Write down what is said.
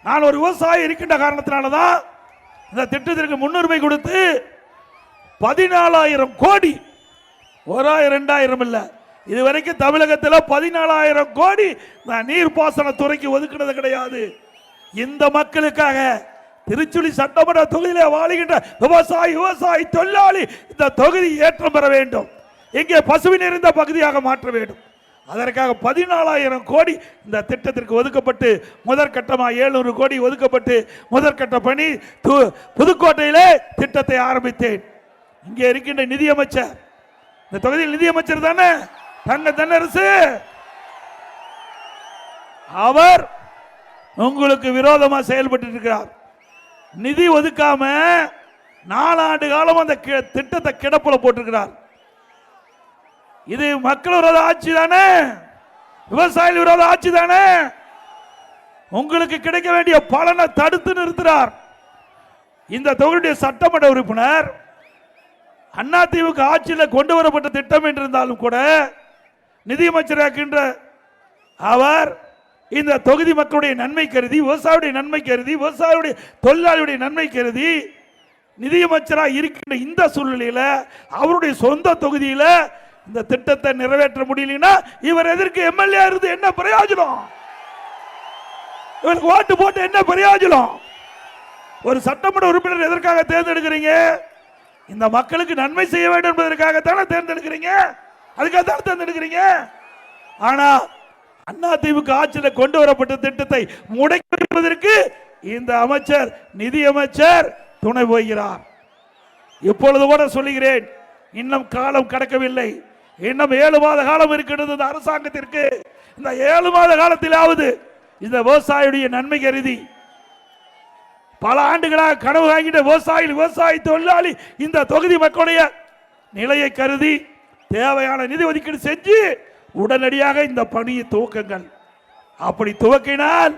நான் ஒரு விவசாயி இருக்கின்ற காரணத்தினாலதான் இந்த திட்டத்திற்கு முன்னுரிமை கொடுத்து 14,000 கோடி, 1000 2000 இல்ல, இதுவரைக்கும் தமிழகத்தில் 14,000 கோடி நீர்ப்பாசன துறைக்கு ஒதுக்கினது கிடையாது. இந்த மக்களுக்காக திருச்சுழி சட்டமன்ற தொகுதியிலே வாழுகின்ற விவசாயி தொழிலாளி இந்த தொகுதி ஏற்றம் பெற வேண்டும், இங்கே பசுமை நிறைந்த பகுதியாக மாற்ற வேண்டும். அதற்காக 14,000 கோடி இந்த திட்டத்திற்கு ஒதுக்கப்பட்டு முதற்கட்டமாக 700 கோடி ஒதுக்கப்பட்டு முதற்கட்ட பணி புதுக்கோட்டையிலே திட்டத்தை ஆரம்பித்தேன். இங்கே இருக்கின்ற நிதியமைச்சர், இந்த தொகுதியில் நிதியமைச்சர் தானே தங்க தென்னரசு, அவர் உங்களுக்கு விரோதமா செயல்பட்டு இருக்கிறார். நிதி ஒதுக்காம 4 ஆண்டு காலம் அந்த திட்டத்தை கிடப்புல போட்டிருக்கிறார். இது மக்கள் விரோத ஆட்சி தானே, விவசாயிகள் விரோத ஆட்சி தானே. உங்களுக்கு கிடைக்க வேண்டிய பலனை தடுத்து நிறுத்துறார். இந்த தொகுதியுடைய சட்டமன்ற உறுப்பினர் அதிமுக ஆட்சியில் கொண்டு வரப்பட்ட திட்டம் என்றிருந்தாலும் கூட நிதியமைச்சராகின்ற அவர் இந்த தொகுதி மக்களுடைய நன்மை கருதி, விவசாயியுடைய நன்மை கருதி, விவசாயியுடைய தொழிலாளியுடைய நன்மை கருதி நிதியமைச்சராக இருக்கின்ற இந்த சூழ்நிலையில் அவருடைய சொந்த தொகுதியில் இந்த திட்டத்தை நிறைவேற்ற முடியலனா இவர் எதற்கு எம்எல்ஏ இருந்து என்ன பிரயோஜனம்? இவருக்கு ஓட்டு போட்டு என்ன பிரயோஜனம்? ஒரு சட்டமன்ற உறுப்பினர் எதற்காக தேர்ந்தெடுக்கிறீங்க? இந்த மக்களுக்கு நன்மை செய்ய வேண்டும் என்பதற்காகத்தானே தேர்ந்தெடுக்கிறீங்க, அதுக்காக தான் தேர்ந்தெடுக்கிறீங்க. ஆனா அதிமுக ஆட்சியில் கொண்டு வரப்பட்ட திட்டத்தை முடக்கி வைப்பதற்கு இந்த அமைச்சர், நிதி அமைச்சர் துணை போகிறார். இப்பொழுது கூட சொல்லுகிறேன், இன்னும் காலம் கடக்கவில்லை, இன்னும் 7 மாத காலம் இருக்கிறது இந்த அரசாங்கத்திற்கு. இந்த 7 மாத காலத்திலாவது இந்த விவசாயியுடைய நன்மை கருதி பல ஆண்டுகளாக கனவு வாங்கிட்ட விவசாயி தொழிலாளி இந்த தொகுதி மக்களுடைய நிலையை கருதி தேவையான நிதி ஒதுக்கீடு செஞ்சு உடனடியாக இந்த பணியை துவக்குங்கள். அப்படி துவக்கினால்